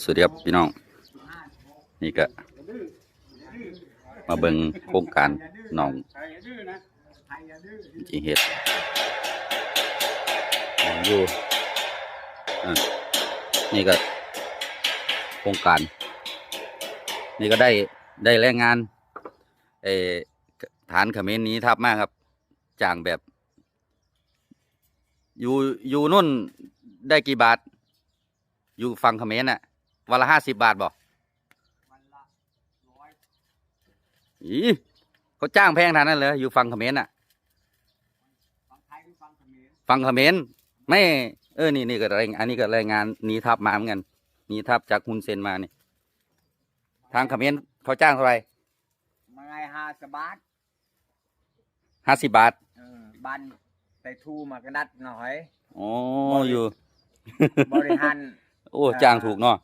สวัสดีครับพี่น้องนี่ก็มาเบิ่งโครงการหนองจีเฮ็ดหนองอยู่นี่ก็โครงการนี่ก็ได้แรงงานฐานเขมรนี้ทับมากครับจ้างแบบอยู่นู่นได้กี่บาทอยู่ฟังเขมรน่ะวันละ50 บาทบ่อีเขาจ้างแพงขนาดนั้นเลยอยู่ฟังเขมรน่ะฟังเขมรไม่นี่ก็อันนี้ก็รายงานหนีทัพมาเหมือนกันหนีทัพจากฮุนเซนมานี่ทางเขมรเขาจ้างเท่าไหร่มาไง50 บาท50 บาทบันไปทูมากระดัดหน่อยอ๋ออยู่บริหาร โอ้จ้างถูกเนาะ